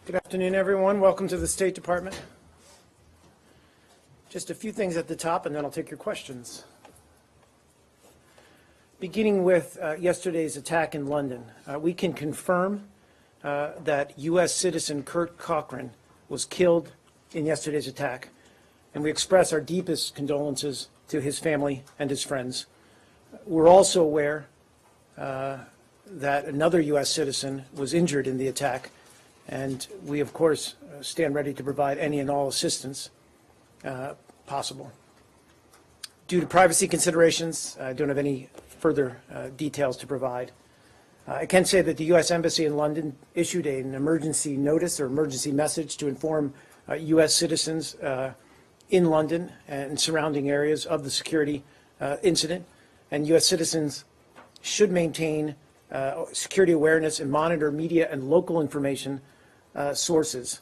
Good afternoon, everyone. Welcome to the State Department. Just a few things at the top, and then I'll take your questions. Beginning with yesterday's attack in London, we can confirm that U.S. citizen Kurt Cochran was killed in yesterday's attack, and we express our deepest condolences to his family and his friends. We're also aware that another U.S. citizen was injured in the attack, and we, of course, stand ready to provide any and all assistance possible. Due to privacy considerations, I don't have any further details to provide. I can say that the U.S. Embassy in London issued an emergency notice or emergency message to inform U.S. citizens in London and surrounding areas of the security incident, and U.S. citizens should maintain security awareness and monitor media and local information sources.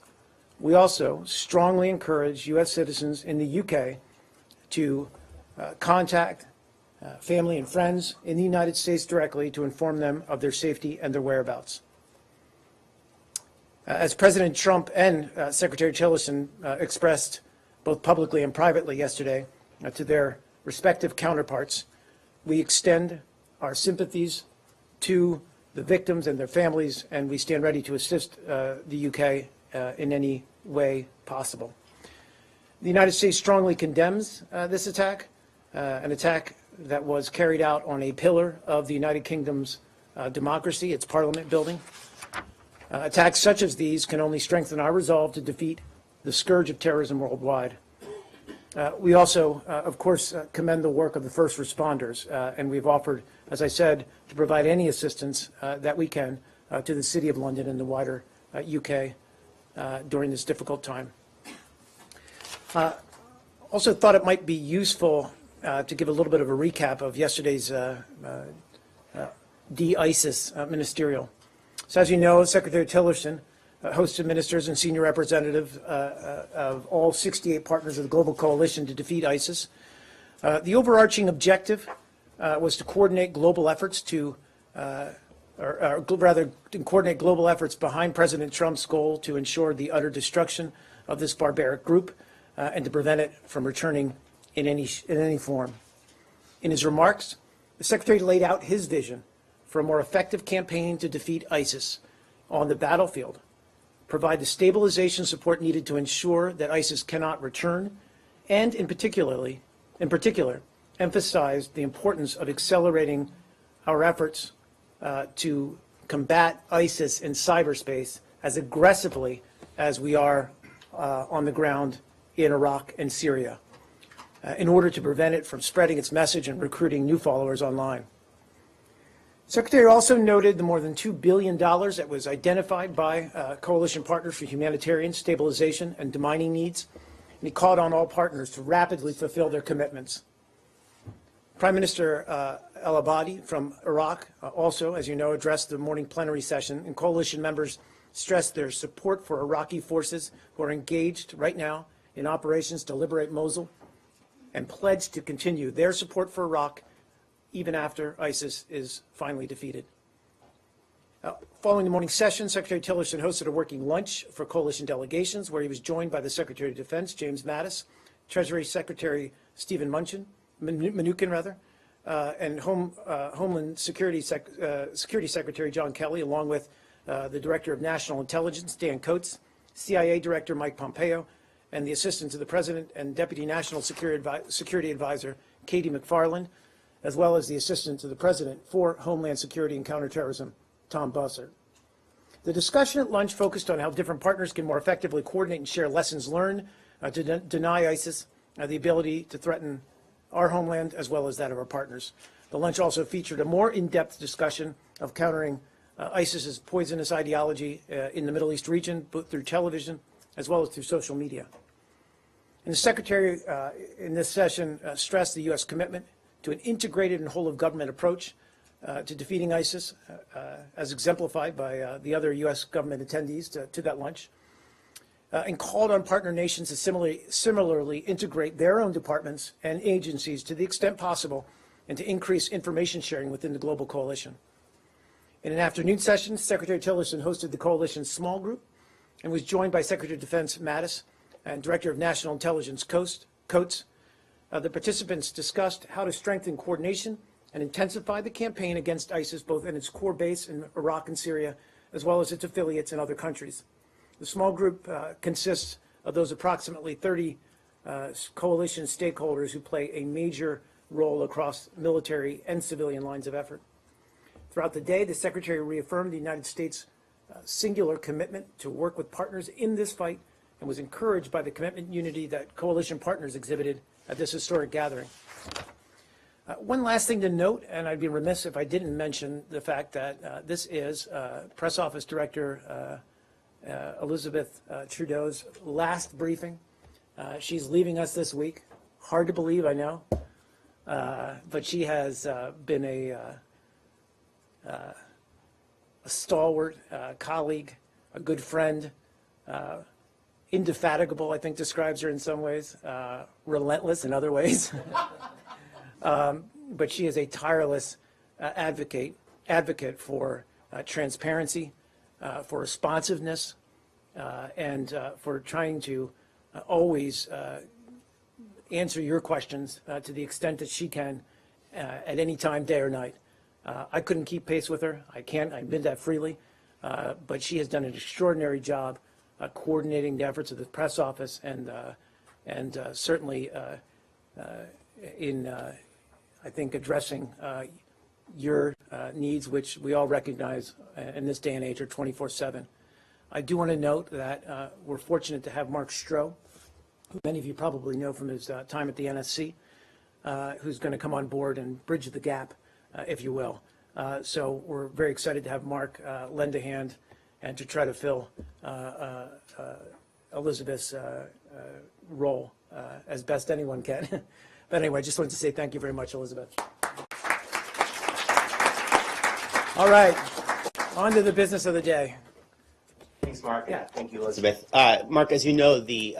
We also strongly encourage U.S. citizens in the U.K. to contact family and friends in the United States directly to inform them of their safety and their whereabouts. As President Trump and Secretary Tillerson expressed both publicly and privately yesterday to their respective counterparts, we extend our sympathies to the victims and their families, and we stand ready to assist the UK in any way possible. The United States strongly condemns this attack, an attack that was carried out on a pillar of the United Kingdom's democracy, its parliament building. Attacks such as these can only strengthen our resolve to defeat the scourge of terrorism worldwide. We also, of course, commend the work of the first responders, and we've offered, as I said, to provide any assistance that we can to the City of London and the wider UK during this difficult time. Also thought it might be useful to give a little bit of a recap of yesterday's de-ISIS ministerial. So as you know, Secretary Tillerson hosted ministers and senior representatives of all 68 partners of the global coalition to defeat ISIS. The overarching objective was to coordinate global efforts coordinate global efforts behind President Trump's goal to ensure the utter destruction of this barbaric group and to prevent it from returning in any form. In his remarks, the Secretary laid out his vision for a more effective campaign to defeat ISIS on the battlefield, provide the stabilization support needed to ensure that ISIS cannot return, and in particular, emphasize the importance of accelerating our efforts to combat ISIS in cyberspace as aggressively as we are on the ground in Iraq and Syria, in order to prevent it from spreading its message and recruiting new followers online. Secretary also noted the more than $2 billion that was identified by coalition partners for humanitarian stabilization and demining needs, and he called on all partners to rapidly fulfill their commitments. Prime Minister al-Abadi from Iraq also, as you know, addressed the morning plenary session, and coalition members stressed their support for Iraqi forces who are engaged right now in operations to liberate Mosul, and pledged to continue their support for Iraq even after ISIS is finally defeated. Following the morning session, Secretary Tillerson hosted a working lunch for coalition delegations where he was joined by the Secretary of Defense, James Mattis, Treasury Secretary Stephen Mnuchin, and Homeland Security Secretary John Kelly, along with the Director of National Intelligence, Dan Coats, CIA Director Mike Pompeo, and the Assistant to the President and Deputy National Security Advisor Katie McFarland, as well as the Assistant to the President for Homeland Security and Counterterrorism, Tom Bussert. The discussion at lunch focused on how different partners can more effectively coordinate and share lessons learned to deny ISIS the ability to threaten our homeland as well as that of our partners. The lunch also featured a more in-depth discussion of countering ISIS's poisonous ideology in the Middle East region, both through television as well as through social media. And the Secretary in this session stressed the U.S. commitment to an integrated and whole-of-government approach to defeating ISIS, as exemplified by the other U.S. government attendees to that lunch, and called on partner nations to similarly integrate their own departments and agencies to the extent possible and to increase information sharing within the global coalition. In an afternoon session, Secretary Tillerson hosted the coalition's small group and was joined by Secretary of Defense Mattis and Director of National Intelligence Coates. The participants discussed how to strengthen coordination and intensify the campaign against ISIS, both in its core base in Iraq and Syria, as well as its affiliates in other countries. The small group consists of those approximately 30 coalition stakeholders who play a major role across military and civilian lines of effort. Throughout the day, the Secretary reaffirmed the United States' singular commitment to work with partners in this fight and was encouraged by the commitment and unity that coalition partners exhibited at this historic gathering. One last thing to note, and I'd be remiss if I didn't mention the fact that this is Press Office Director Elizabeth Trudeau's last briefing. She's leaving us this week. Hard to believe, I know, but she has been a stalwart colleague, a good friend, indefatigable, I think describes her in some ways, relentless in other ways. But she is a tireless advocate for transparency, for responsiveness, and for trying to always answer your questions to the extent that she can at any time, day or night. I couldn't keep pace with her. I can't. I admit that freely. But she has done an extraordinary job coordinating the efforts of the press office and certainly in, I think, addressing your needs, which we all recognize in this day and age are 24/7. I do want to note that we're fortunate to have Mark Stroh, who many of you probably know from his time at the NSC, who's going to come on board and bridge the gap, if you will. So we're very excited to have Mark lend a hand and to try to fill Elizabeth's role as best anyone can. But anyway, I just wanted to say thank you very much, Elizabeth. All right, on to the business of the day. Thanks, Mark. Yeah. Thank you, Elizabeth. Mark, as you know, the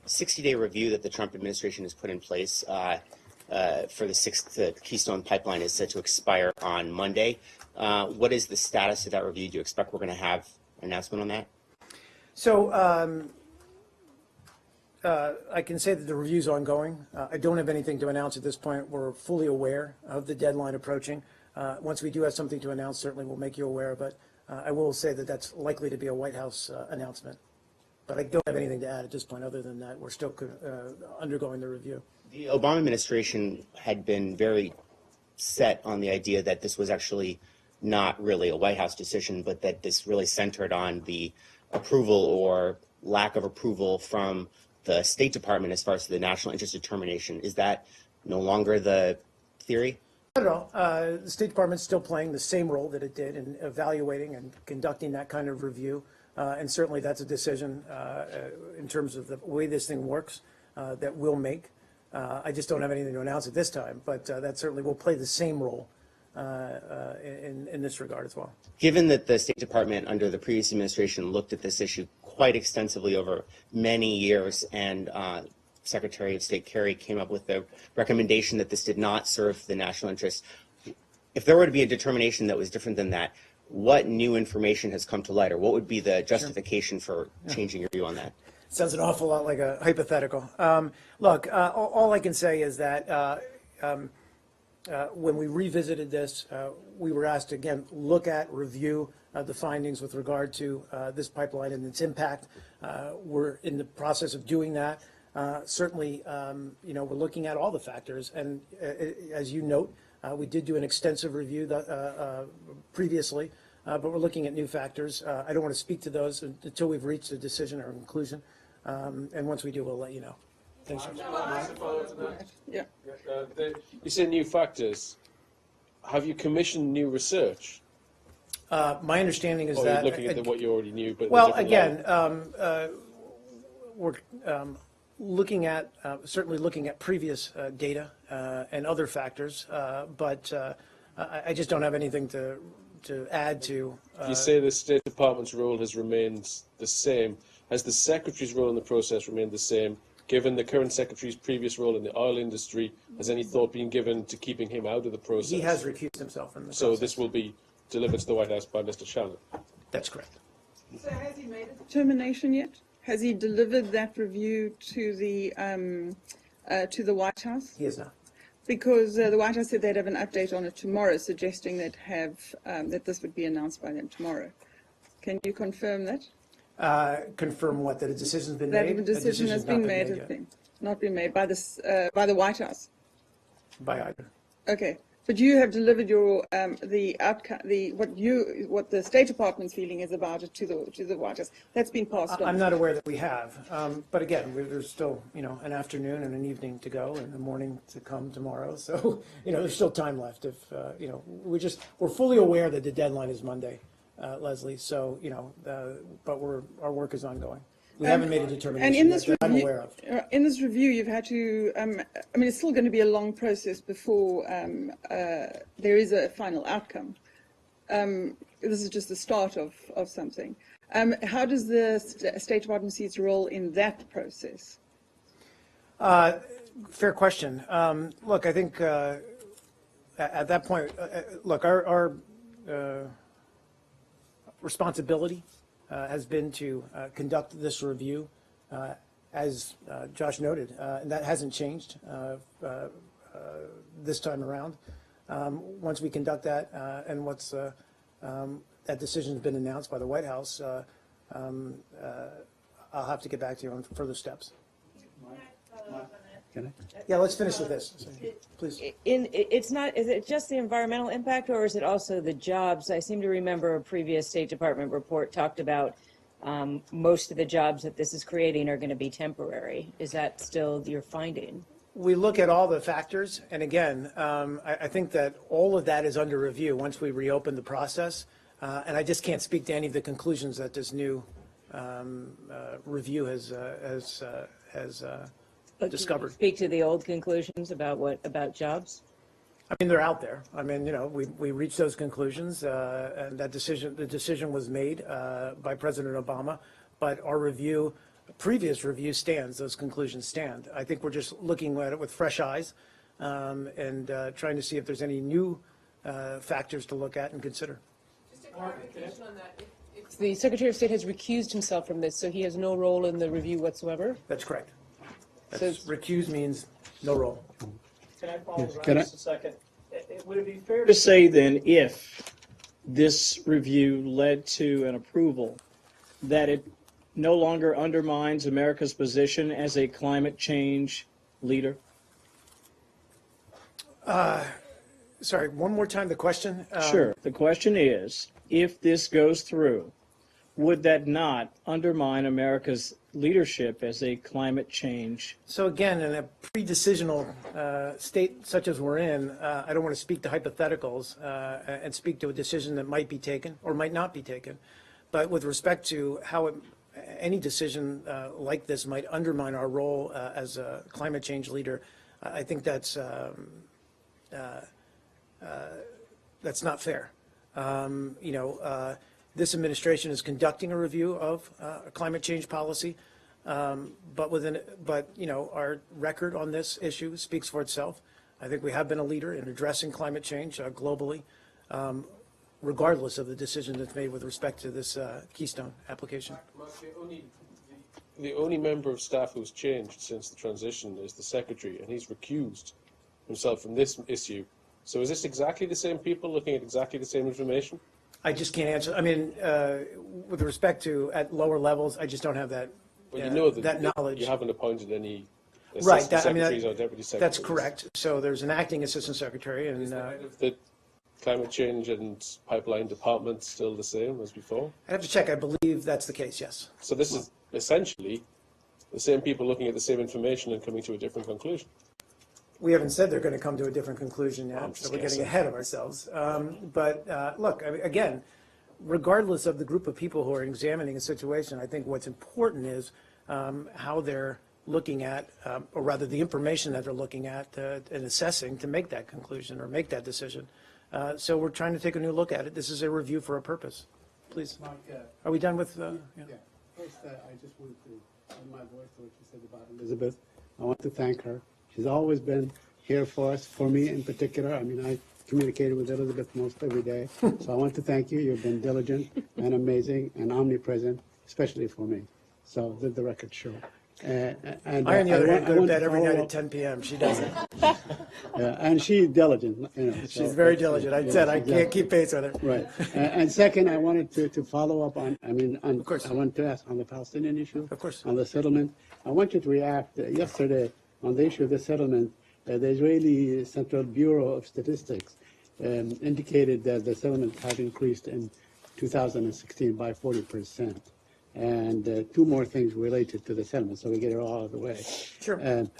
60-day review that the Trump administration has put in place for the Keystone Pipeline is set to expire on Monday. What is the status of that review? Do you expect we're going to have an announcement on that? So I can say that the review is ongoing. I don't have anything to announce at this point. We're fully aware of the deadline approaching. Once we do have something to announce, certainly we'll make you aware. But I will say that that's likely to be a White House announcement. But I don't have anything to add at this point other than that we're still undergoing the review. The Obama administration had been very set on the idea that this was actually not really a White House decision, but that this really centered on the approval or lack of approval from the State Department as far as the national interest determination. Is that no longer the theory? Not at all. The State Department's still playing the same role that it did in evaluating and conducting that kind of review. And certainly that's a decision in terms of the way this thing works that we'll make. I just don't have anything to announce at this time, but that certainly will play the same role in this regard as well. Given that the State Department under the previous administration looked at this issue quite extensively over many years, and Secretary of State Kerry came up with the recommendation that this did not serve the national interest, if there were to be a determination that was different than that, what new information has come to light, or what would be the justification for changing your view on that? Sounds an awful lot like a hypothetical. Look, all I can say is that when we revisited this, we were asked to, again, look at, review the findings with regard to this pipeline and its impact. We're in the process of doing that. Certainly, we're looking at all the factors. And as you note, we did do an extensive review previously, but we're looking at new factors. I don't want to speak to those until we've reached a decision or a conclusion. And once we do, we'll let you know. Thanks. Yeah. You say new factors. Have you commissioned new research? My understanding is or that. Are you looking at what you already knew? But well, again, we're looking at certainly looking at previous data and other factors, but I just don't have anything to add to. You say the State Department's role has remained the same. Has the Secretary's role in the process remained the same? Given the current Secretary's previous role in the oil industry, has any thought been given to keeping him out of the process? He has recused himself from the So process. this will be delivered to the White House by Mr. Shannon? That's correct. So has he made a determination yet? Has he delivered that review to the White House? He is not. Because the White House said they'd have an update on it tomorrow, suggesting that this would be announced by them tomorrow. Can you confirm that? Confirm what, that a decision's been That made? a A decision has decision's been not made, yet not been made by the White House. by either. Okay, but you have delivered your the outcome, what the State Department's feeling is about it to the White House. That's been passed on. I'm not aware that we have, but again, there's still, an afternoon and an evening to go and a morning to come tomorrow. So, there's still time left if, we're fully aware that the deadline is Monday, Leslie. So, but our work is ongoing. We haven't made a determination yet that I'm aware of. In this review, you've had to, it's still going to be a long process before there is a final outcome. This is just the start of something. How does the State Department see its role in that process? Fair question. Look, I think at that point, look, our responsibility has been to conduct this review, as Josh noted, and that hasn't changed this time around. Once we conduct that, and once that decision's been announced by the White House, I'll have to get back to you on further steps. Can I? Yeah, let's finish with this, please. Is it just the environmental impact, or is it also the jobs? I seem to remember a previous State Department report talked about most of the jobs that this is creating are going to be temporary. Is that still your finding? We look at all the factors, and again, I think that all of that is under review once we reopen the process, and I just can't speak to any of the conclusions that this new review has discovered. Speak to the old conclusions about jobs? I mean, they're out there. I mean, we reached those conclusions, and the decision was made by President Obama, but our previous review stands. Those conclusions stand. I think we're just looking at it with fresh eyes and trying to see if there's any new factors to look at and consider. Just a clarification on that. If the Secretary of State has recused himself from this, so he has no role in the review whatsoever? That's correct. So Recuse means no role. Can I pause Can I- just a second? Would it be fair to say then, if this review led to an approval, that it no longer undermines America's position as a climate change leader? Sorry, one more time the question. Sure. The question is, if this goes through, would that not undermine America's leadership as a climate change? So again, in a pre-decisional state such as we're in, I don't want to speak to hypotheticals and speak to a decision that might be taken or might not be taken. But with respect to how any decision like this might undermine our role as a climate change leader, I think that's not fair. This administration is conducting a review of climate change policy, but our record on this issue speaks for itself. I think we have been a leader in addressing climate change globally, regardless of the decision that's made with respect to this Keystone application. Mark, the only member of staff who's changed since the transition is the Secretary, and he's recused himself from this issue. So is this exactly the same people looking at exactly the same information? I just can't answer. I mean, with respect to at lower levels, I just don't have that. Well, you know that knowledge. You haven't appointed any Right. assistant secretaries or deputy secretaries. That's correct. So there's an acting assistant secretary, and Is the head of the climate change and pipeline department still the same as before? I have to check. I believe that's the case. Yes. So this is essentially the same people looking at the same information and coming to a different conclusion. We haven't said they're going to come to a different conclusion I'm yet, just so we're getting guessing. ahead of ourselves. Look, I mean, again, regardless of the group of people who are examining a situation, I think what's important is how they're looking at, or rather the information that they're looking at and assessing to make that conclusion or make that decision. So we're trying to take a new look at it. This is a review for a purpose. Please. Mark, Are we done with? yeah. First, I just want to add my voice to what you said about Elizabeth. I want to thank her. She's always been here for us, for me in particular. I mean, I communicated with Elizabeth most every day. So I want to thank you. You've been diligent and amazing and omnipresent, especially for me. So let the record show. And I, on the other hand, go to want bed every follow night up- at 10 p.m. She doesn't. and she's diligent. You know, She's very diligent. I said I exactly. can't keep pace with her. Right. And second, I wanted to follow up on, Of course. I wanted to ask on the Palestinian issue. Of course. On the settlement. I want you to react. Yesterday, on the issue of the settlement, the Israeli Central Bureau of Statistics indicated that the settlement had increased in 2016 by 40%. And two more things related to the settlement, so we get it all out of the way. Sure. Good.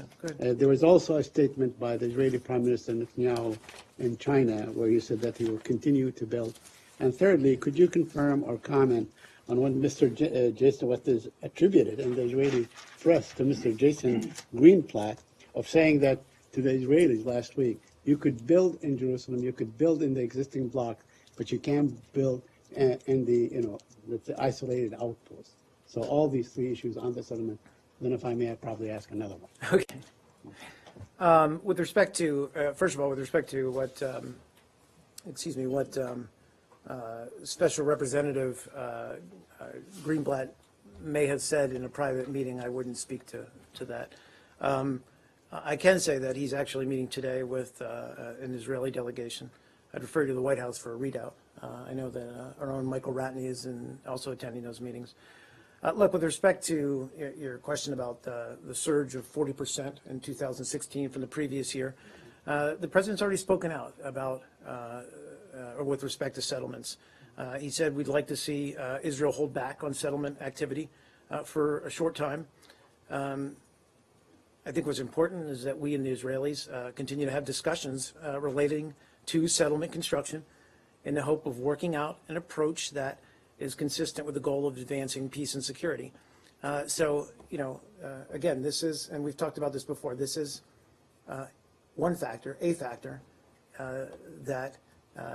There was also a statement by the Israeli Prime Minister Netanyahu in China where he said that he will continue to build. And thirdly, could you confirm or comment on what Jason, what is attributed in the Israeli press to Mr. Jason Greenblatt of saying that to the Israelis last week, you could build in Jerusalem, you could build in the existing block, but you can't build in the, the isolated outpost. So all these three issues on the settlement. Then if I may, I'd probably ask another one. Okay. With respect to, first of all, with respect to what, Special Representative Greenblatt may have said in a private meeting, I wouldn't speak to that. I can say that he's actually meeting today with an Israeli delegation. I'd refer you to the White House for a readout. I know that our own Michael Ratney is also attending those meetings. Look, with respect to your question about the surge of 40% in 2016 from the previous year, the president's already spoken out about, or with respect to settlements. He said we'd like to see Israel hold back on settlement activity for a short time. I think what's important is that we and the Israelis continue to have discussions relating to settlement construction in the hope of working out an approach that is consistent with the goal of advancing peace and security. So, again, this is, and we've talked about this before, this is one factor, a factor, that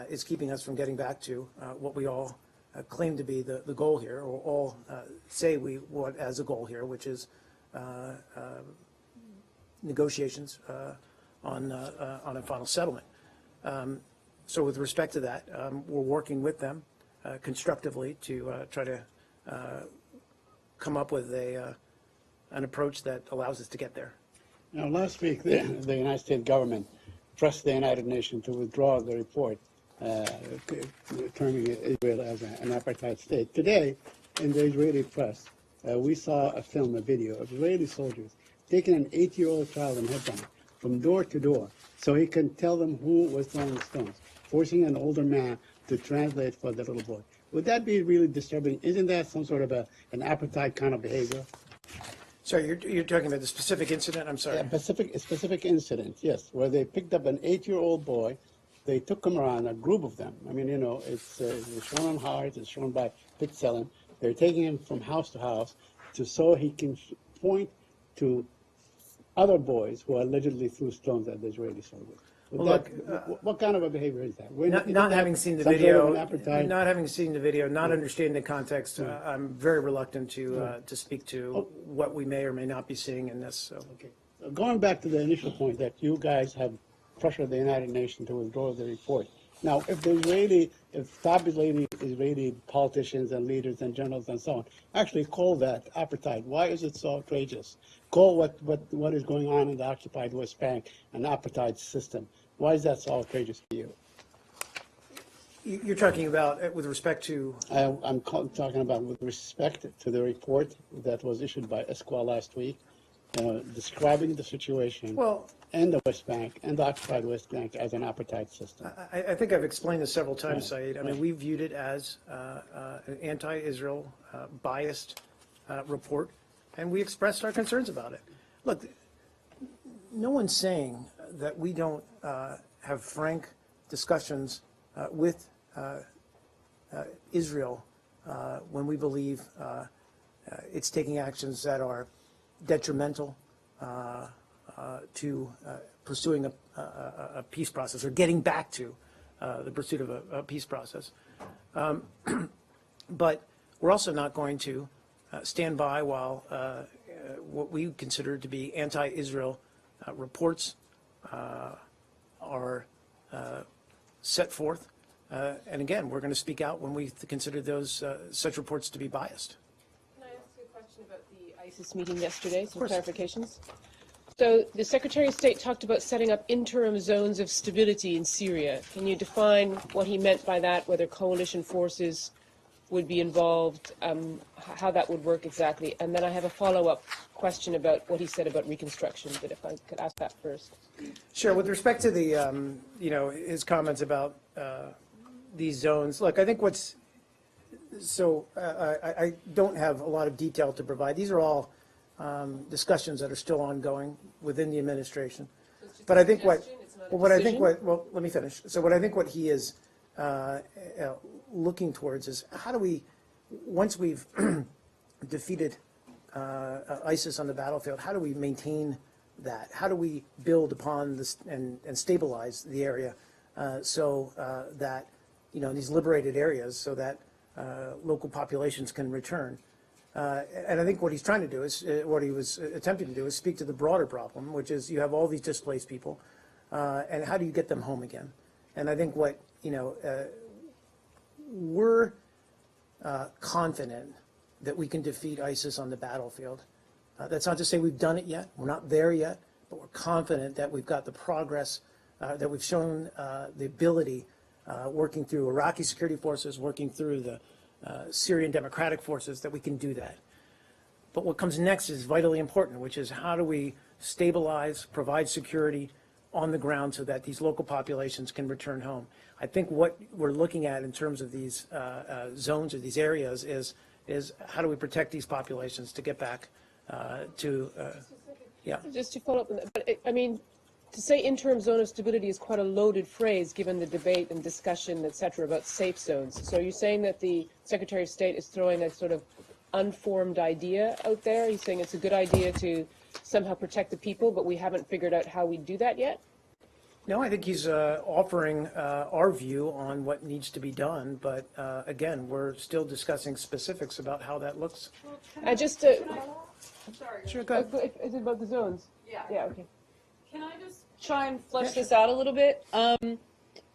is keeping us from getting back to what we all claim to be the goal here, or all say we want as a goal here, which is negotiations on a final settlement. So with respect to that, we're working with them constructively to try to come up with an approach that allows us to get there. Now, last week, the United States government pressed the United Nations to withdraw the report terming Israel as an apartheid state. Today, in the Israeli press, we saw a film, a video of Israeli soldiers taking an 8-year-old child in Hebron from door to door so he can tell them who was throwing stones, forcing an older man to translate for the little boy. Would that be really disturbing? Isn't that some sort of an apartheid kind of behavior? Sorry, you're talking about the specific incident? I'm sorry. A specific incident, yes, where they picked up an 8-year-old boy. They took him around, a group of them. I mean, it's shown on Haaretz, it's shown by Pitzellen. They're taking him from house to house so he can point to other boys who allegedly threw stones at the Israeli soldiers. What kind of a behavior is that? Not having seen the video, not understanding the context, I'm very reluctant to speak to what we may or may not be seeing in this. So. Okay. Going back to the initial point that you guys have pressured the United Nations to withdraw the report. Now, if top Israeli politicians and leaders and generals and so on actually call that apartheid, why is it so outrageous? Call what is going on in the occupied West Bank an apartheid system. Why is that so outrageous to you? You're talking about with respect to? I'm talking about with respect to the report that was issued by Esquire last week, describing the situation in the West Bank and the occupied West Bank as an apartheid system. I think I've explained this several times, Saeed. I mean, we viewed it as an anti-Israel biased report, and we expressed our concerns about it. Look, no one's saying that we don't have frank discussions with Israel when we believe it's taking actions that are detrimental to pursuing a peace process or getting back to the pursuit of a peace process. But we're also not going to stand by while what we consider to be anti-Israel reports are set forth. And again, we're going to speak out when we consider those such reports to be biased. Can I ask you a question about the ISIS meeting yesterday, some course. clarifications? So the Secretary of State talked about setting up interim zones of stability in Syria. Can you define what he meant by that, whether coalition forces would be involved, how that would work exactly? And then I have a follow-up question about what he said about reconstruction, but if I could ask that first. Sure. With respect to the, his comments about these zones, look, I think I don't have a lot of detail to provide. These are all discussions that are still ongoing within the administration. But I think let me finish. So what I think what he is looking towards is how do we, once we've defeated ISIS on the battlefield, how do we maintain that? How do we build upon this and stabilize the area so that, these liberated areas, so that local populations can return? And I think what he's trying to do is, what he was attempting to do is speak to the broader problem, which is you have all these displaced people, and how do you get them home again? And I think what, we're confident that we can defeat ISIS on the battlefield. That's not to say we've done it yet. We're not there yet, but we're confident that we've got the progress, that we've shown the ability, working through Iraqi security forces, working through the Syrian democratic forces, that we can do that. But what comes next is vitally important, which is how do we stabilize, provide security on the ground so that these local populations can return home. I think what we're looking at in terms of these zones or these areas is how do we protect these populations to get back Just to follow up on that, but to say interim zone of stability is quite a loaded phrase given the debate and discussion, et cetera, about safe zones. So are you saying that the Secretary of State is throwing a sort of unformed idea out there? He's saying it's a good idea to somehow protect the people, but we haven't figured out how we do that yet? No, I think he's offering our view on what needs to be done, but again, we're still discussing specifics about how that looks. I'm sorry. Sure, go ahead. Is it about the zones? Yeah. Yeah, okay. Can I just try and flesh this out a little bit?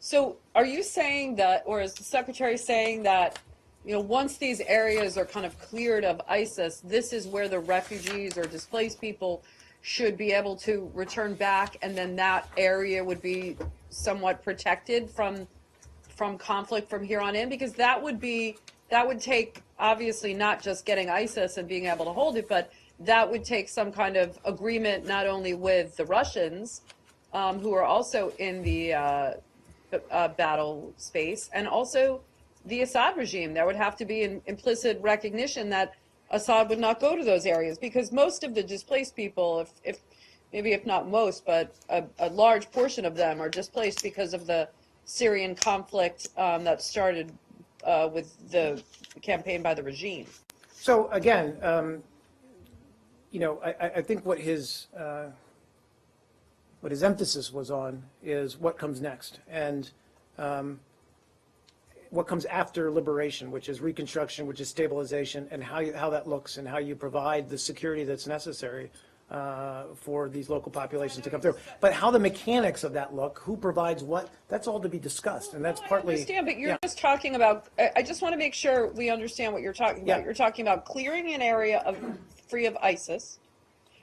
So are you saying that, or is the Secretary saying that, once these areas are kind of cleared of ISIS, this is where the refugees or displaced people should be able to return back, and then that area would be somewhat protected from conflict from here on in? Because that would take, obviously, not just getting ISIS and being able to hold it, but that would take some kind of agreement not only with the Russians, who are also in the battle space, and also the Assad regime. There would have to be an implicit recognition that Assad would not go to those areas, because most of the displaced people, if not most, but a large portion of them are displaced because of the Syrian conflict that started with the campaign by the regime. So again, I think what his emphasis was on is what comes next, and what comes after liberation, which is reconstruction, which is stabilization, and how that looks, and how you provide the security that's necessary for these local populations to come through. But how the mechanics of that look, who provides what, that's all to be discussed, and that's partly. I understand, but you're just talking about. I just want to make sure we understand what you're talking about. Yeah. You're talking about clearing an area free of ISIS.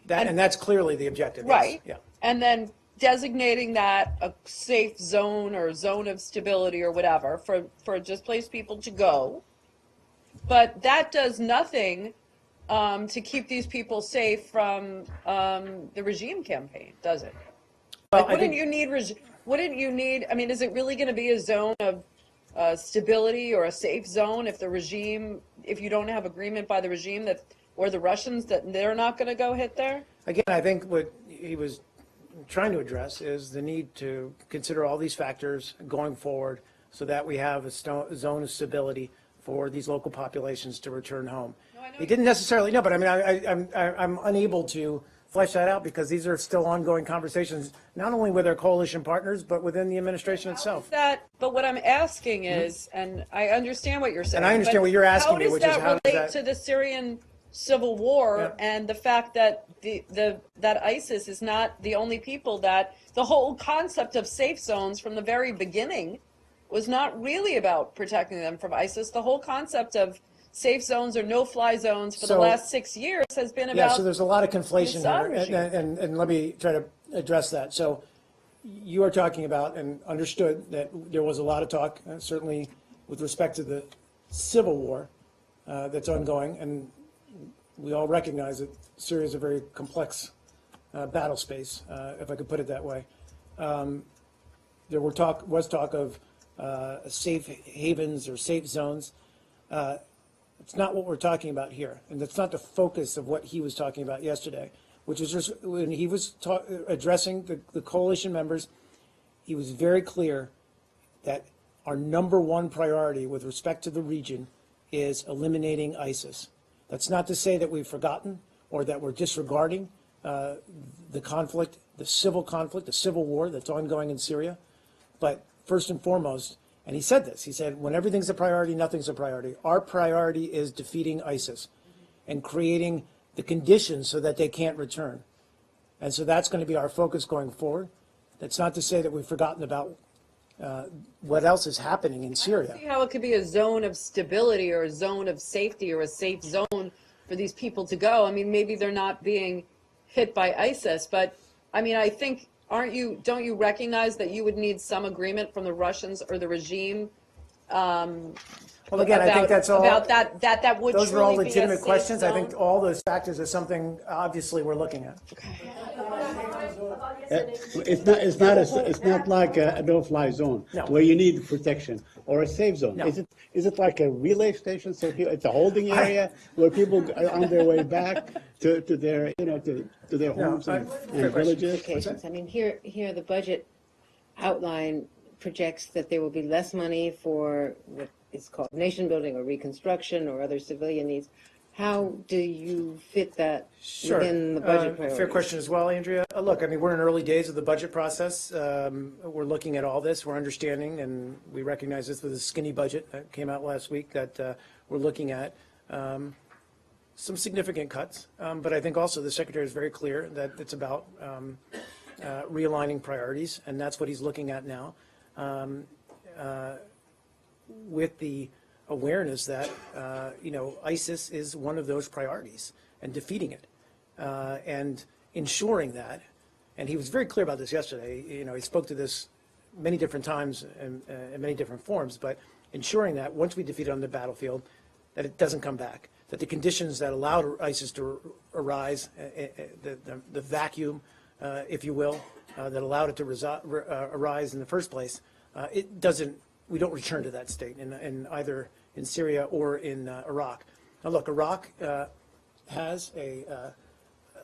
And that's clearly the objective. Right. Yes. And then designating that a safe zone or zone of stability or whatever for displaced people to go. But that does nothing to keep these people safe from the regime campaign, does it? Well, Like, wouldn't you need, is it really going to be a zone of stability or a safe zone if you don't have agreement by the regime or the Russians that they're not going to go hit there? Again, I think what he was trying to address is the need to consider all these factors going forward so that we have a zone of stability for these local populations to return home. He didn't necessarily know, but I'm unable to flesh that out because these are still ongoing conversations, not only with our coalition partners, but within the administration itself. But what I'm asking is, and I understand what you're saying. And I understand but what you're asking me, which is how does relate that to the Syrian civil war and the fact that that ISIS is not the only people, that the whole concept of safe zones from the very beginning was not really about protecting them from ISIS. The whole concept of safe zones or no-fly zones for the So- last 6 years has been Yeah, about. so there's a lot of conflation Assad here, and let me try to address that. So you are talking about and understood that there was a lot of talk, certainly with respect to the civil war that's ongoing, and we all recognize that Syria is a very complex battle space, if I could put it that way. There was talk of safe havens or safe zones. It's not what we're talking about here, and that's not the focus of what he was talking about yesterday, which is just when he was addressing the coalition members, he was very clear that our number one priority with respect to the region is eliminating ISIS. That's not to say that we've forgotten or that we're disregarding the conflict, the civil war that's ongoing in Syria, but first and foremost, and he said this, he said, when everything's a priority, nothing's a priority. Our priority is defeating ISIS and creating the conditions so that they can't return. And so that's going to be our focus going forward. That's not to say that we've forgotten about what else is happening in Syria. See how it could be a zone of stability or a zone of safety or a safe zone for these people to go. I mean, maybe they're not being hit by ISIS, but I mean, I think, don't you recognize that you would need some agreement from the Russians or the regime? Well, again, I think that's all. About that would Those are all truly be a legitimate safe questions. I zone? think all those factors are something obviously we're looking at. It's not like a no-fly zone No. where you need protection or a safe zone. No. Is it like a relay station? So it's a holding area where people are on their way back to their to their homes and villages. Applications. I mean, here the budget outline projects that there will be less money for what is called nation building or reconstruction or other civilian needs. How do you fit that Sure. within the budget priorities? Fair question as well, Andrea. Look, I mean, we're in early days of the budget process. We're looking at all this. We're understanding, and we recognize this with the skinny budget that came out last week that we're looking at some significant cuts. But I think also the Secretary is very clear that it's about realigning priorities, and that's what he's looking at now with the awareness that, ISIS is one of those priorities and defeating it and ensuring that. And he was very clear about this yesterday. He spoke to this many different times and in many different forms, but ensuring that once we defeat it on the battlefield, that it doesn't come back, that the conditions that allowed ISIS to arise, the vacuum, if you will, that allowed it to arise in the first place, we don't return to that state in either in Syria or in Iraq. Now, look, Iraq has a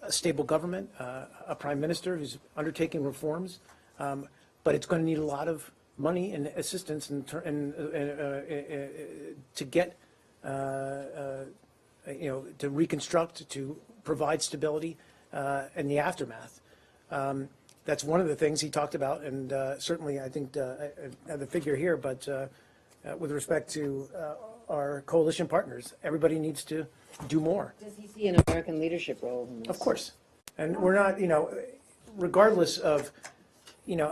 stable government, a prime minister who's undertaking reforms, but it's going to need a lot of money and assistance to get, to reconstruct, to provide stability in the aftermath. That's one of the things he talked about, and certainly I think I have the figure here, but with respect to our coalition partners, everybody needs to do more. Does he see an American leadership role in this? Of course. And we're not, regardless of,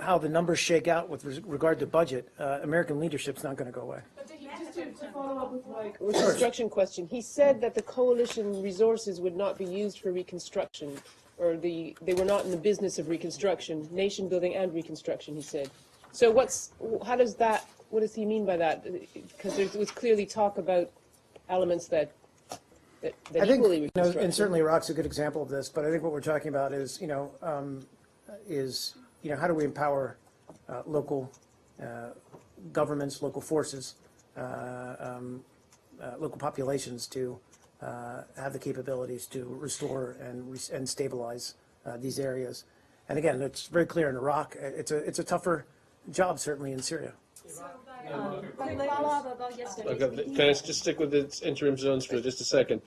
how the numbers shake out with regard to budget, American leadership's not going to go away. Just to follow up with my reconstruction question, he said that the coalition resources would not be used for reconstruction, or they were not in the business of reconstruction, nation building and reconstruction, he said. So what does he mean by that? Because there was clearly talk about elements that I think, equally reconstruct. and certainly Iraq's a good example of this, but I think what we're talking about is, how do we empower local governments, local forces, local populations to have the capabilities to restore and stabilize these areas. And again, it's very clear in Iraq. It's a tougher job, certainly in Syria. Okay, can I just stick with the interim zones for just a second?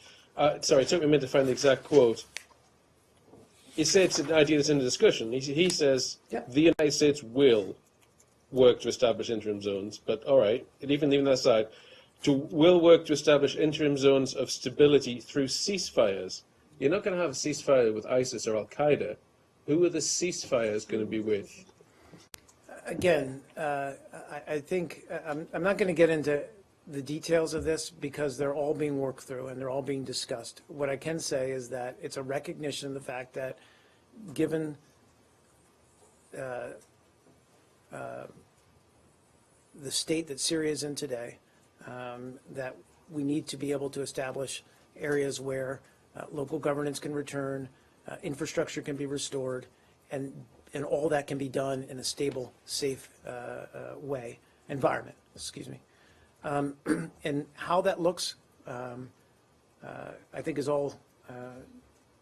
Sorry, it took me a minute to find the exact quote. He said it's an idea that's in the discussion. He says the United States will work to establish interim zones, but all right, and even leaving that aside, will work to establish interim zones of stability through ceasefires. You're not going to have a ceasefire with ISIS or Al-Qaeda. Who are the ceasefires going to be with? Again, I think, I'm not going to get into the details of this because they're all being worked through and they're all being discussed. What I can say is that it's a recognition of the fact that given the state that Syria is in today, that we need to be able to establish areas where local governance can return, infrastructure can be restored, and all that can be done in a stable, safe environment, excuse me. And how that looks, I think is all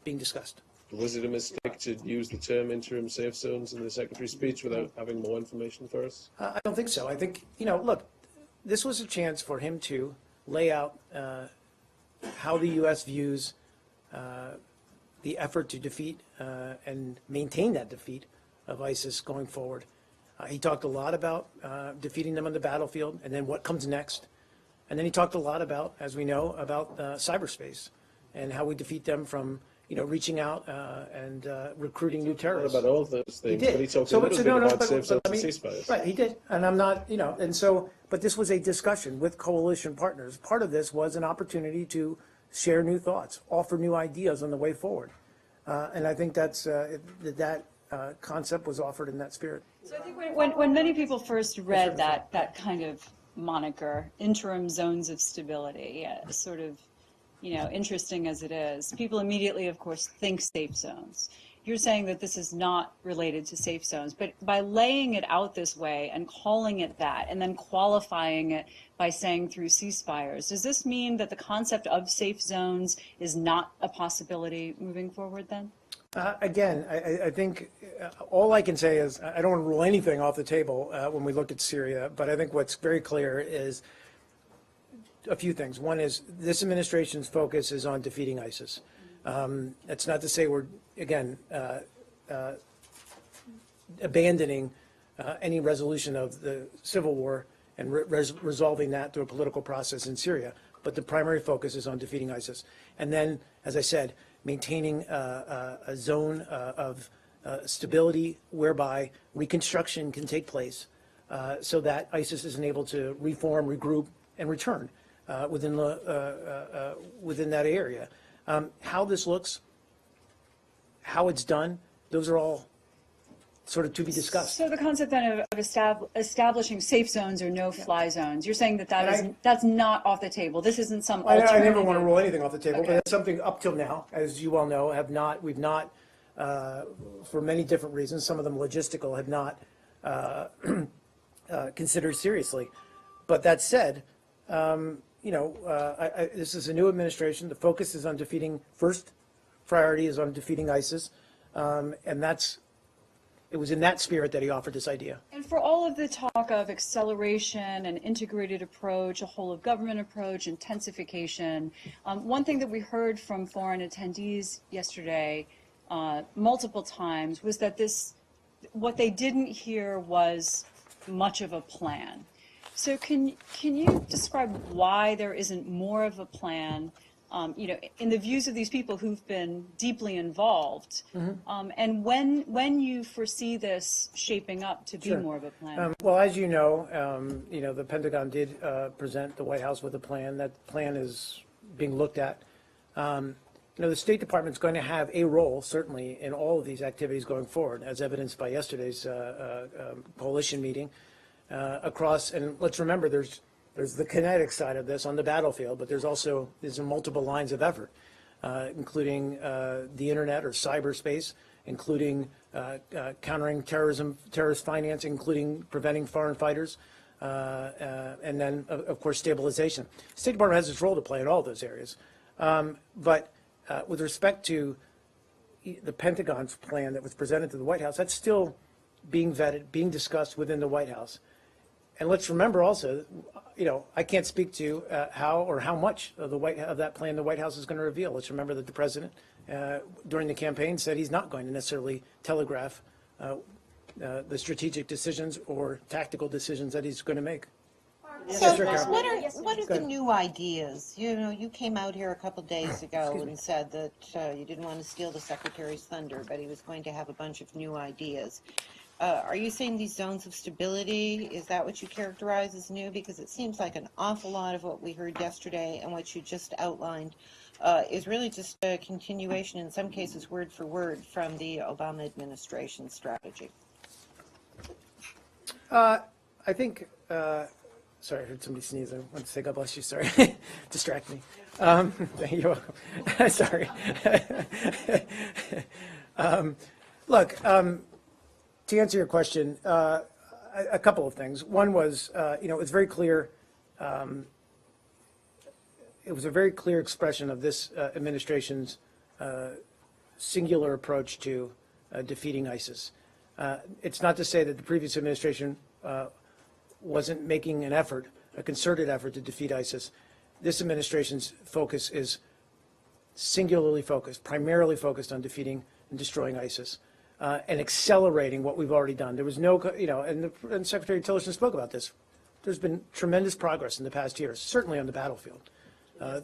being discussed. Was it a mistake to use the term interim safe zones in the Secretary's speech without having more information for us? I don't think so. I think, look, this was a chance for him to lay out how the U.S. views the effort to defeat and maintain that defeat of ISIS going forward. He talked a lot about defeating them on the battlefield and then what comes next. And then he talked a lot about, as we know, about cyberspace and how we defeat them from reaching out and recruiting new terrorists. What about all those things? He did. But he talked a little bit about safe zones and ceasefires. Right, he did. And I'm not, and so, but this was a discussion with coalition partners. Part of this was an opportunity to share new thoughts, offer new ideas on the way forward. And I think that's, that concept was offered in that spirit. So I think when many people first read that kind of moniker, interim zones of stability, sort of, interesting as it is, people immediately, of course, think safe zones. You're saying that this is not related to safe zones, but by laying it out this way and calling it that, and then qualifying it by saying through ceasefires, does this mean that the concept of safe zones is not a possibility moving forward then? Again, I think all I can say is I don't want to rule anything off the table when we look at Syria, but I think what's very clear is a few things. One is this administration's focus is on defeating ISIS. That's not to say we're, again, abandoning any resolution of the civil war and resolving that through a political process in Syria, but the primary focus is on defeating ISIS. And then, as I said, maintaining a zone of stability whereby reconstruction can take place so that ISIS isn't able to reform, regroup, and return within that area. How this looks, how it's done, those are all sort of to be discussed. So the concept then of establishing safe zones or no-fly zones, you're saying that's not off the table. This isn't some alternative. I never want to rule anything off the table, Okay. but that's something up till now, as you well know, we've not, for many different reasons, some of them logistical, have not considered seriously. But that said, this is a new administration. The focus is on defeating, first priority is on defeating ISIS, and it was in that spirit that he offered this idea. And for all of the talk of acceleration and integrated approach, a whole of government approach, intensification, one thing that we heard from foreign attendees yesterday multiple times was that what they didn't hear was much of a plan. So can you describe why there isn't more of a plan, in the views of these people who've been deeply involved, and when you foresee this shaping up to be Sure. more of a plan? Well, as you know, the Pentagon did present the White House with a plan. That plan is being looked at. The State Department's going to have a role, certainly, in all of these activities going forward, as evidenced by yesterday's coalition meeting across. And let's remember, there's the kinetic side of this on the battlefield, but there's multiple lines of effort, including the internet or cyberspace, including countering terrorism, terrorist financing, including preventing foreign fighters, and then, of course, stabilization. The State Department has its role to play in all those areas. But with respect to the Pentagon's plan that was presented to the White House, that's still being vetted, being discussed within the White House. And let's remember also, I can't speak to how much of that plan the White House is going to reveal. Let's remember that the president, during the campaign, said he's not going to necessarily telegraph the strategic decisions or tactical decisions that he's going to make. So Sure, Carol. what are the new ideas? You came out here a couple days ago and said that you didn't want to steal the Secretary's thunder, but he was going to have a bunch of new ideas. Are you saying these zones of stability, is that what you characterize as new? Because it seems like an awful lot of what we heard yesterday and what you just outlined is really just a continuation, in some cases word for word, from the Obama administration strategy. I think, sorry, I heard somebody sneeze. I want to say God bless you, sorry. Distract me. You're welcome. Sorry. Look, to answer your question, a couple of things. One was, it's very clear, it was a very clear expression of this administration's singular approach to defeating ISIS. It's not to say that the previous administration wasn't making an effort, a concerted effort to defeat ISIS. This administration's focus is singularly focused, primarily focused on defeating and destroying ISIS and accelerating what we've already done. There was no, and Secretary Tillerson spoke about this. There's been tremendous progress in the past years, certainly on the battlefield.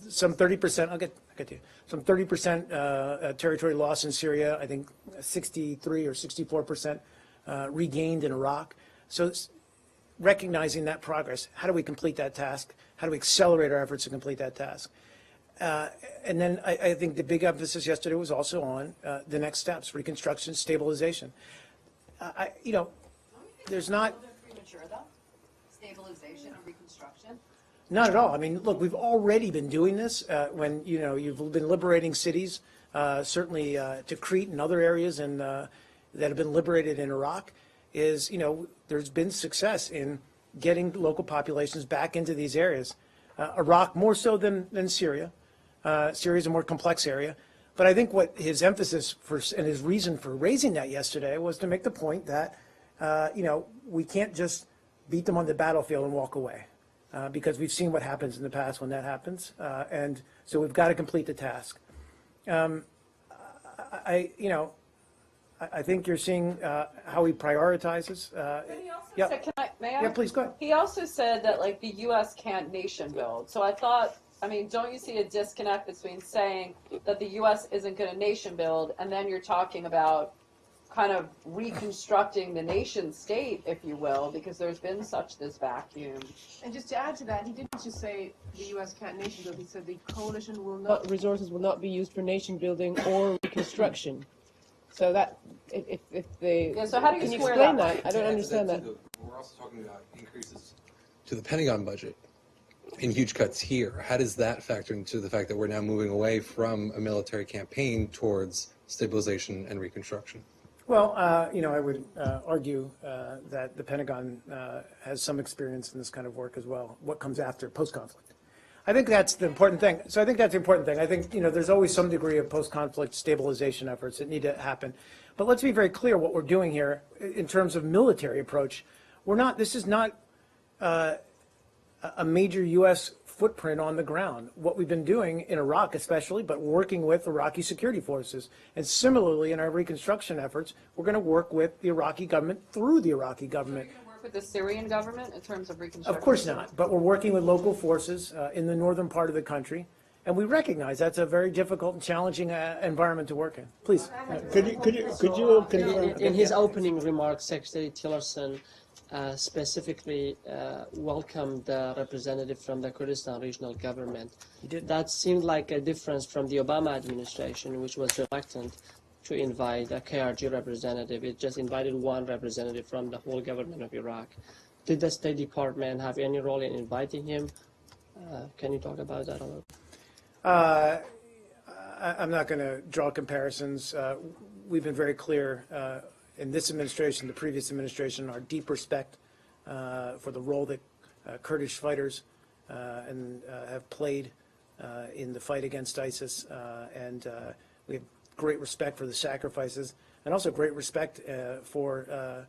Some 30%, I'll get to you, some 30% territory loss in Syria, I think 63 or 64% regained in Iraq. So recognizing that progress, how do we complete that task? How do we accelerate our efforts to complete that task? And then I think the big emphasis yesterday was also on the next steps, reconstruction, stabilization. There's not... Premature, though? Stabilization and reconstruction? Not at all. I mean, look, we've already been doing this when, you've been liberating cities, certainly to Crete and other areas and that have been liberated in Iraq, is, there's been success in getting local populations back into these areas. Iraq more so than Syria. Syria is a more complex area. But I think what his emphasis and his reason for raising that yesterday was to make the point that, we can't just beat them on the battlefield and walk away. Because we've seen what happens in the past when that happens, and so we've got to complete the task. I think you're seeing how he prioritizes. But he also Yeah. said, may I? Yeah, please, go ahead. He also said that, the U.S. can't nation build. So I thought, don't you see a disconnect between saying that the U.S. isn't going to nation build, and then you're talking about kind of reconstructing the nation state, if you will, because there's been this vacuum. And just to add to that, he didn't just say the U.S. can't nation build. He said the coalition resources will not be used for nation building or reconstruction. So that, if they... Yeah, so how do you can you square explain that? that? I don't understand that. We're also talking about increases to the Pentagon budget and huge cuts here. How does that factor into the fact that we're now moving away from a military campaign towards stabilization and reconstruction? Well, I would argue that the Pentagon has some experience in this kind of work as well. What comes after post-conflict? I think that's the important thing. So I think that's the important thing. I think, there's always some degree of post-conflict stabilization efforts that need to happen. But let's be very clear what we're doing here in terms of military approach. This is not a major U.S. footprint on the ground. What we've been doing in Iraq especially, but working with Iraqi security forces. And similarly in our reconstruction efforts, we're going to work with the Iraqi government through the Iraqi government. With the Syrian government in terms of reconstruction? Of course not, but we're working with local forces in the northern part of the country, and we recognize that's a very difficult and challenging environment to work in. Please. In his opening remarks, Secretary Tillerson specifically welcomed the representative from the Kurdistan regional government. That seemed like a difference from the Obama administration, which was reluctant to invite a KRG representative. It just invited one representative from the whole government of Iraq. Did the State Department have any role in inviting him? Can you talk about that a little? I'm not going to draw comparisons. We've been very clear in this administration, the previous administration, our deep respect for the role that Kurdish fighters have played in the fight against ISIS, and we have great respect for the sacrifices, and also great respect for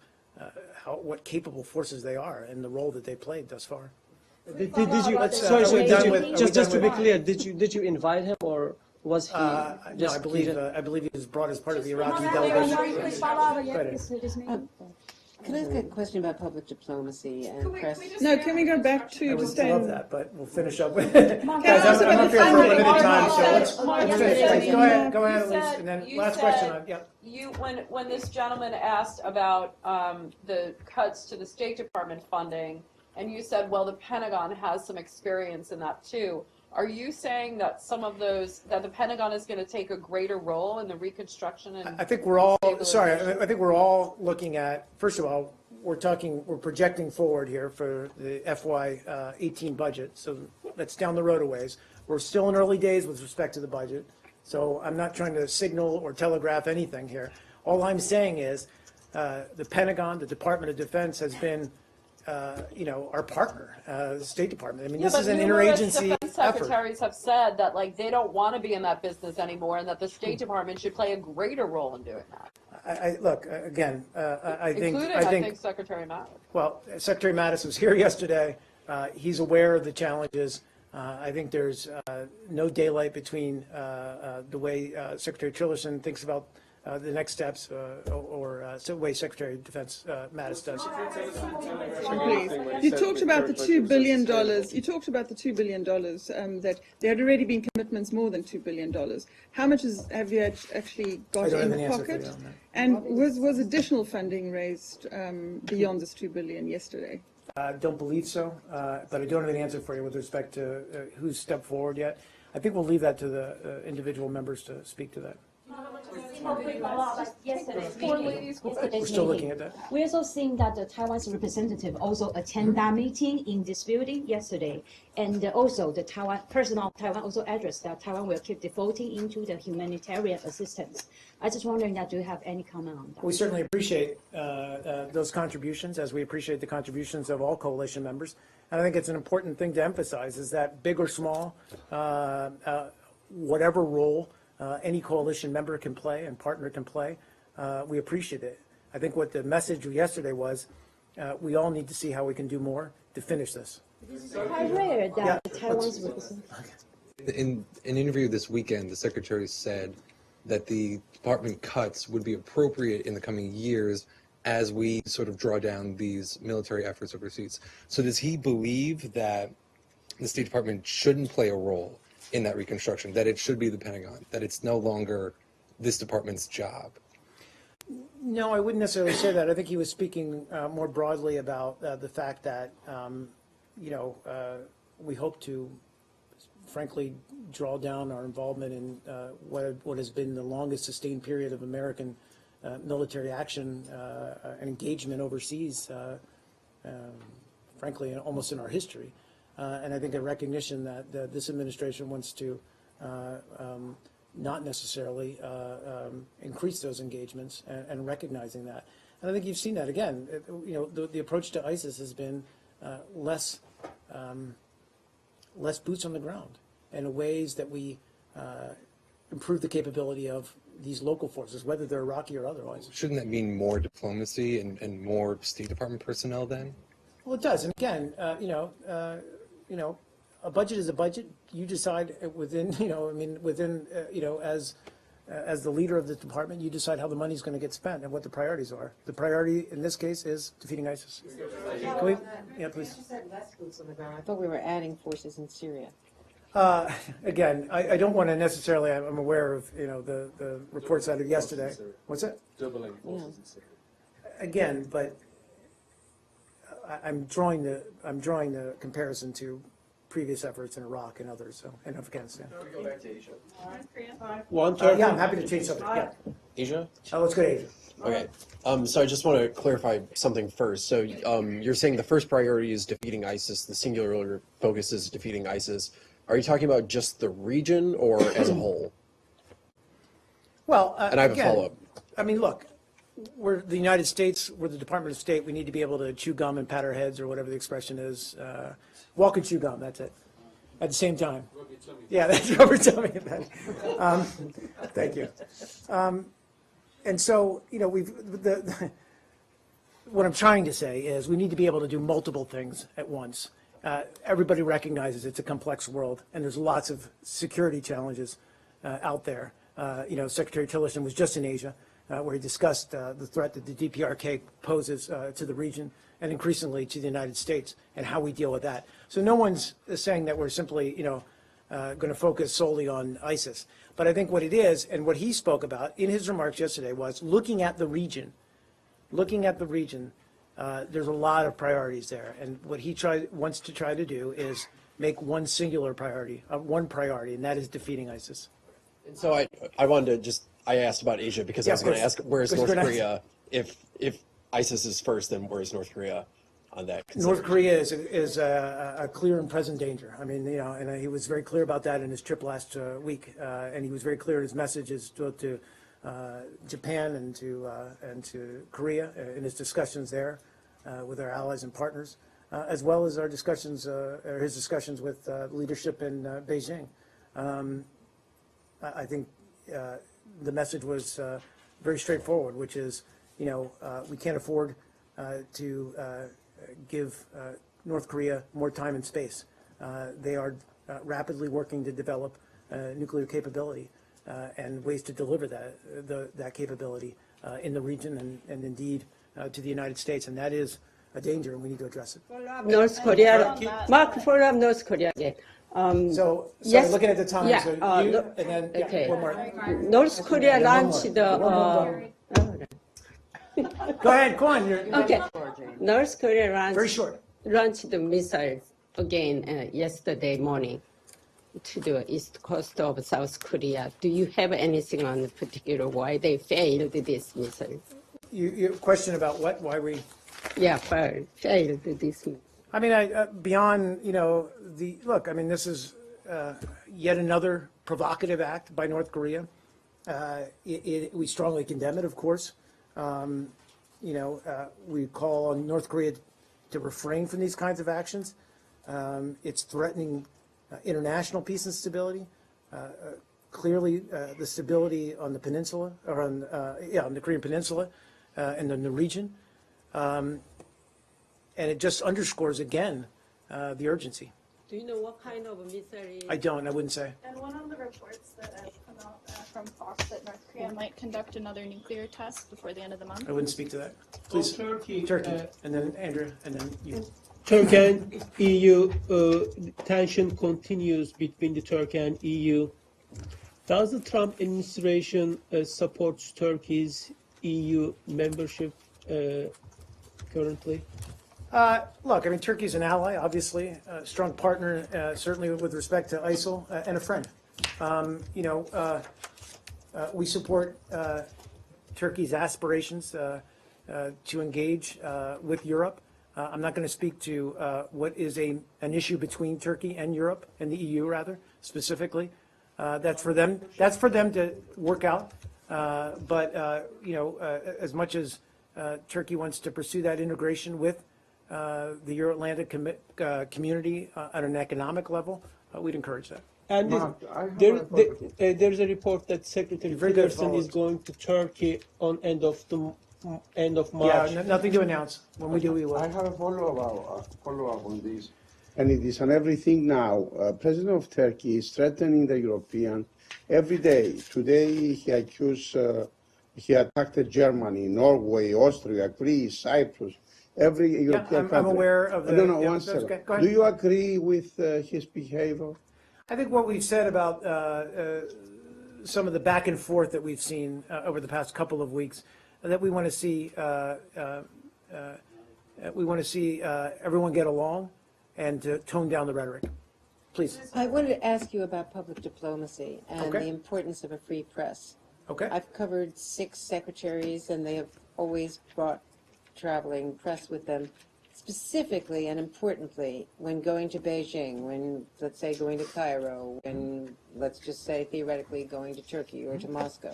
what capable forces they are and the role that they played thus far. Just to be clear, did you invite him, or was he? No, I believe he was brought as part of the Iraqi delegation. Can I ask a question about public diplomacy and press? No, can we go back to I would just stay love in- that, but we'll finish up with. Can I ask I'm about up the here for a funding? limited time, so Mark, let's you finish. said- Please, go ahead, Elise, and then you last question, said- yeah. You, when this gentleman asked about the cuts to the State Department funding, and you said, well, the Pentagon has some experience in that too. Are you saying that some of those, that the Pentagon is going to take a greater role in the reconstruction and? I think we're all, sorry, I think we're all looking at, first of all, we're projecting forward here for the FY 18 budget, so that's down the road a ways. We're still in early days with respect to the budget, so I'm not trying to signal or telegraph anything here. All I'm saying is the Pentagon, the Department of Defense has been, our partner, the State Department. I mean, this is an interagency defense effort. secretaries have said that like they don't want to be in that business anymore, and that the State Department should play a greater role in doing that. Look, again, I think, Including, Secretary Mattis. well, Secretary Mattis was here yesterday. He's aware of the challenges. I think there's no daylight between the way Secretary Tillerson thinks about the next steps or the way Secretary of Defense Mattis does. Please. You talked about the $2 billion. You talked about the $2 billion that there had already been commitments more than $2 billion. How much have you actually got I don't in have the an answer for pocket? you on that. And was additional funding raised beyond this $2 billion yesterday? I don't believe so, but I don't have an answer for you with respect to who's stepped forward yet. I think we'll leave that to the individual members to speak to that. We're still looking at that. We also seen that the Taiwan's representative also attend that meeting in this building yesterday. And also the President of Taiwan also addressed that Taiwan will keep defaulting into the humanitarian assistance. I just wondering that do you have any comment on that? We certainly appreciate those contributions, as we appreciate the contributions of all coalition members. And I think it's an important thing to emphasize is that big or small, whatever role any coalition member can play and partner can play, we appreciate it. I think what the message yesterday was, we all need to see how we can do more to finish this. Quite rare that Taiwan's representative. In an interview this weekend, the secretary said that the department cuts would be appropriate in the coming years as we sort of draw down these military efforts overseas. So does he believe that the State Department shouldn't play a role in that reconstruction, that it should be the Pentagon, that it's no longer this department's job? No, I wouldn't necessarily say that. I think he was speaking more broadly about the fact that, we hope to, frankly, draw down our involvement in what has been the longest sustained period of American military action and engagement overseas, frankly, almost in our history. And I think a recognition that this administration wants to not necessarily increase those engagements and recognizing that. And I think you've seen that again. The approach to ISIS has been less boots on the ground in ways that we improve the capability of these local forces, whether they're Iraqi or otherwise. Shouldn't that mean more diplomacy and more State Department personnel then? Well, it does. And again, a budget is a budget. You decide within, as the leader of the department, you decide how the money's going to get spent and what the priorities are. The priority in this case is defeating ISIS. Can we, yeah, please. You said less boots on the ground. I thought we were adding forces in Syria. Again, I don't want to necessarily, I'm aware of, the reports out of yesterday. What's that? Doubling forces in Syria. Again, but I'm drawing the comparison to previous efforts in Iraq and others, and Afghanistan. Go back to Asia. Yeah, I'm happy to change subject, yeah. Asia? Let's go to Asia. Okay. So I just want to clarify something first. So you're saying the first priority is defeating ISIS, the singular focus is defeating ISIS. Are you talking about just the region or as a whole? Well, and I have a follow-up. I mean, look, we're the United States, we're the Department of State, we need to be able to chew gum and pat our heads, or whatever the expression is. Walk and chew gum, that's it. At the same time. Yeah, that's rubber tummy. Thank you. And so, what I'm trying to say is we need to be able to do multiple things at once. Everybody recognizes it's a complex world, and there's lots of security challenges out there. Secretary Tillerson was just in Asia. where he discussed the threat that the DPRK poses to the region and increasingly to the United States and how we deal with that. So no one's saying that we're simply, going to focus solely on ISIS. But I think what it is, and what he spoke about in his remarks yesterday, was looking at the region. There's a lot of priorities there, and what he wants to try to do is make one singular priority, and that is defeating ISIS. And so I wanted to I asked about Asia because I was going to ask, where's North Korea? If ISIS is first, then where's North Korea on that? North Korea is a clear and present danger. I mean, and he was very clear about that in his trip last week, and he was very clear in his messages to Japan and to Korea in his discussions there with our allies and partners, as well as our discussions, or his discussions with leadership in Beijing. I think the message was very straightforward, which is, we can't afford to give North Korea more time and space. They are rapidly working to develop nuclear capability and ways to deliver that capability in the region and indeed to the United States, and that is a danger, and we need to address it. North Korea, Mark, follow up North Korea again. So yes, looking at the time, yeah, so you, and then okay. one more. North Korea launched Go ahead, go on. Okay. North Korea launched the missiles again yesterday morning to the east coast of South Korea. Do you have anything on the particular why they failed this missile? You question about what? Why we? Yeah, failed this missile. I mean, beyond, look, I mean, this is yet another provocative act by North Korea. We strongly condemn it, of course. We call on North Korea to refrain from these kinds of actions. It's threatening international peace and stability. Clearly, the stability on the peninsula, or on the Korean Peninsula and in the region. And it just underscores again the urgency. Do you know what kind of missile? I don't. I wouldn't say. And one of the reports that have come out from Fox that North Korea might conduct another nuclear test before the end of the month. I wouldn't speak to that. Please. Turkey, and then Andrea, and then you. Turkey and EU tension continues between the Turkey and EU. Does the Trump administration supports Turkey's EU membership currently? Look, I mean, Turkey is an ally, obviously, a strong partner, certainly with respect to ISIL, and a friend. We support Turkey's aspirations to engage with Europe. I'm not going to speak to what is an issue between Turkey and Europe, and the EU, rather, specifically. That's for them. That's for them to work out. But as much as Turkey wants to pursue that integration with the Euro-Atlantic community on an economic level, we'd encourage that. And there's a report that Secretary Tillerson is going to Turkey on end of March. Yeah, nothing to announce. When we do, we will. I have a follow-up on this. And it is on everything now. President of Turkey is threatening the European every day. Today he attacked Germany, Norway, Austria, Greece, Cyprus. Every European country. I'm aware of that. No, one second. Okay, go ahead. Do you agree with his behavior? I think what we've said about some of the back and forth that we've seen over the past couple of weeks, that we want to see everyone get along and to tone down the rhetoric. Please. I wanted to ask you about public diplomacy and the importance of a free press. Okay. I've covered 6 secretaries, and they have always brought traveling press with them, specifically and importantly when going to Beijing, when, let's say, going to Cairo, when, let's just say, theoretically going to Turkey or to Moscow,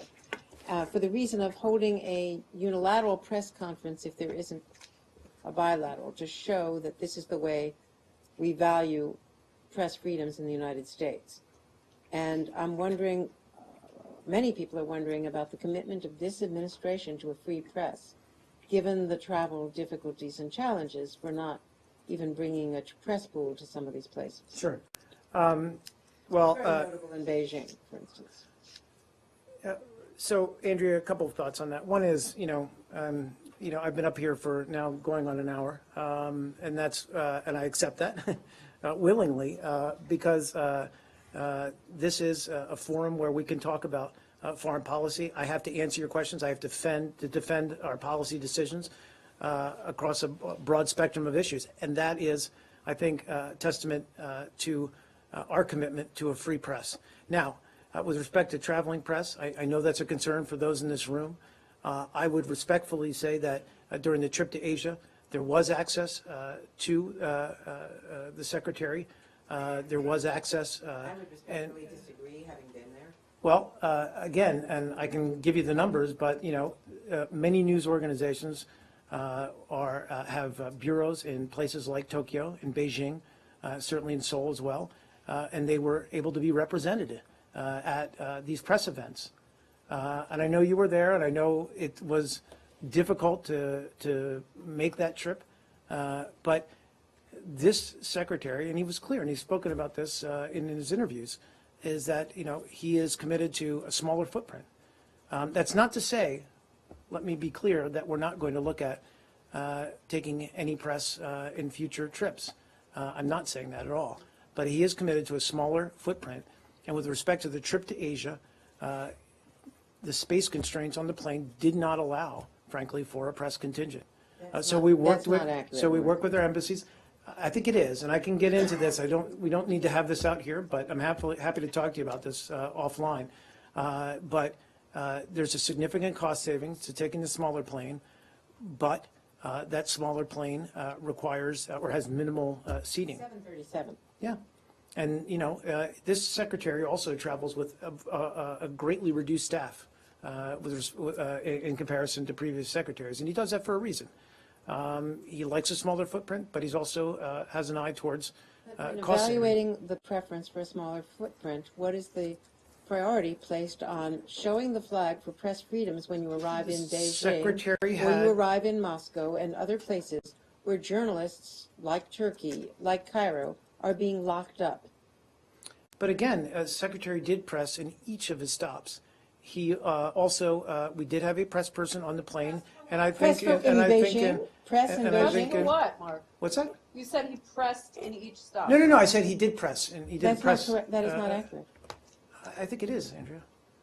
for the reason of holding a unilateral press conference if there isn't a bilateral, to show that this is the way we value press freedoms in the United States. And I'm wondering, many people are wondering about the commitment of this administration to a free press, given the travel difficulties and challenges for not even bringing a press pool to some of these places. Sure. Very notable in Beijing, for instance. So, Andrea, a couple of thoughts on that. One is, I've been up here for now going on an hour, and I accept that willingly because this is a forum where we can talk about foreign policy. I have to answer your questions. I have to defend our policy decisions across a broad spectrum of issues, and that is, I think, testament to our commitment to a free press. Now, with respect to traveling press, I know that's a concern for those in this room. I would respectfully say that during the trip to Asia, there was access to the Secretary. There was access. I would respectfully disagree, having been there. Well, again, and I can give you the numbers, but many news organizations have bureaus in places like Tokyo, in Beijing, certainly in Seoul as well, and they were able to be represented at these press events. And I know you were there, and I know it was difficult to make that trip, but this secretary, and he was clear, and he's spoken about this in his interviews, is that he is committed to a smaller footprint. That's not to say, let me be clear, that we're not going to look at taking any press in future trips. I'm not saying that at all. But he is committed to a smaller footprint. And with respect to the trip to Asia, the space constraints on the plane did not allow, frankly, for a press contingent. So we worked with our embassies. I think it is, and I can get into this. We don't need to have this out here, but I'm happy to talk to you about this offline. But there's a significant cost savings to taking the smaller plane, but that smaller plane requires or has minimal seating. 737. Yeah. And, this secretary also travels with a greatly reduced staff in comparison to previous secretaries, and he does that for a reason. He likes a smaller footprint, but he's also has an eye towards cost. Evaluating the preference for a smaller footprint, what is the priority placed on showing the flag for press freedoms when you arrive in Beijing, when you arrive in Moscow and other places where journalists like Turkey, like Cairo, are being locked up? But again, Secretary did press in each of his stops. He also, we did have a press person on the plane, and I think, press in Beijing. What, Mark? What's that? You said he pressed in each stop. No. I said he did press, and he did press. Not correct. That is not accurate. I think it is, Andrea.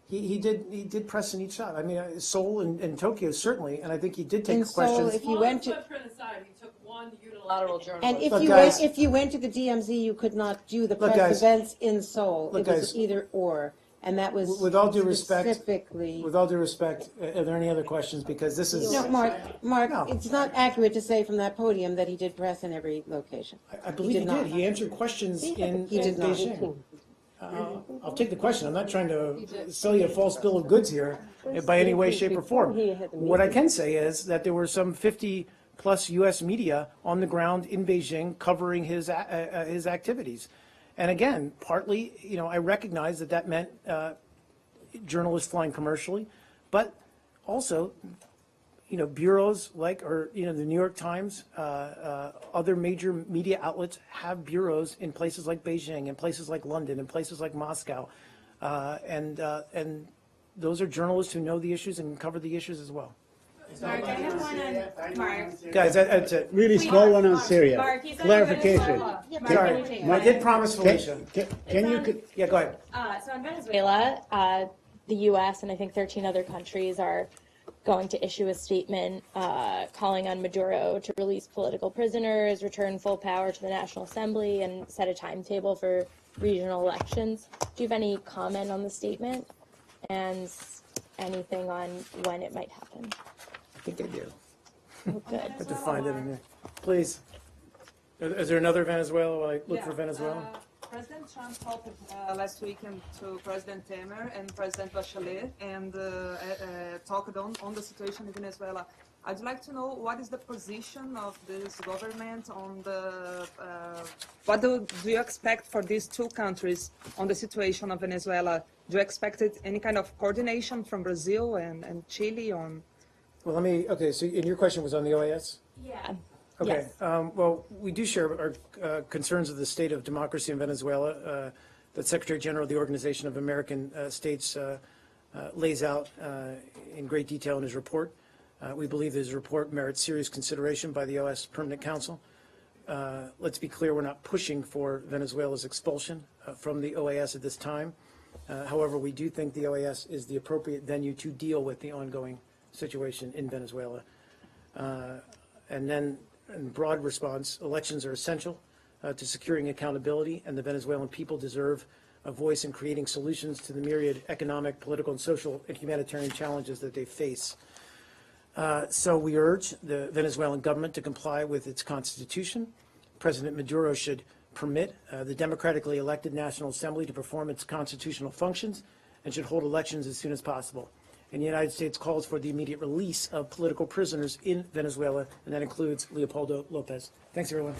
He did press in each shot. I mean, Seoul and Tokyo certainly, and I think he did take In questions. Seoul, if you went to he took one unilateral journalist. and if you went to the DMZ, you could not do the press events in Seoul. It was either or, and that was with all due respect. Specifically. With all due respect, are there any other questions? Because this is No, Mark. It's not accurate to say from that podium that he did press in every location. I believe he did. He answered questions in Beijing. I'll take the question. I'm not trying to sell you a false bill of goods here by any way, shape, or form. What I can say is that there were some 50-plus U.S. media on the ground in Beijing covering his activities. And again, partly, I recognize that meant journalists flying commercially, but also, bureaus like, the New York Times, other major media outlets have bureaus in places like Beijing, in places like London, in places like Moscow, and those are journalists who know the issues and can cover the issues as well. Mark, I have one on Mark. Guys, that's it. Really small one on Syria. Mark, he's Clarification. Sorry, I did promise Felicia. Can you? Yeah, go ahead. So in Venezuela, the U.S. and I think 13 other countries are going to issue a statement calling on Maduro to release political prisoners, return full power to the National Assembly, and set a timetable for regional elections. Do you have any comment on the statement and anything on when it might happen? I think I do. Oh, good. I have to find it in there. Please. Is there another Venezuela while I look for Venezuela? President Trump talked last weekend to President Temer and President Bachelet and talked on the situation in Venezuela. I'd like to know what is the position of this government on the, what do you expect for these two countries on the situation of Venezuela? Do you expect any kind of coordination from Brazil and Chile on? Well, so your question was on the OAS? Yeah. Okay. Yes. Well, we do share our concerns of the state of democracy in Venezuela. The Secretary General of the Organization of American States lays out in great detail in his report. We believe his report merits serious consideration by the OAS Permanent Council. Let's be clear, we're not pushing for Venezuela's expulsion from the OAS at this time. However, we do think the OAS is the appropriate venue to deal with the ongoing situation in Venezuela. And then, in broad response, elections are essential to securing accountability, and the Venezuelan people deserve a voice in creating solutions to the myriad economic, political, and social and humanitarian challenges that they face. So we urge the Venezuelan government to comply with its constitution. President Maduro should permit the democratically elected National Assembly to perform its constitutional functions and should hold elections as soon as possible. And the United States calls for the immediate release of political prisoners in Venezuela, and that includes Leopoldo Lopez. Thanks, everyone.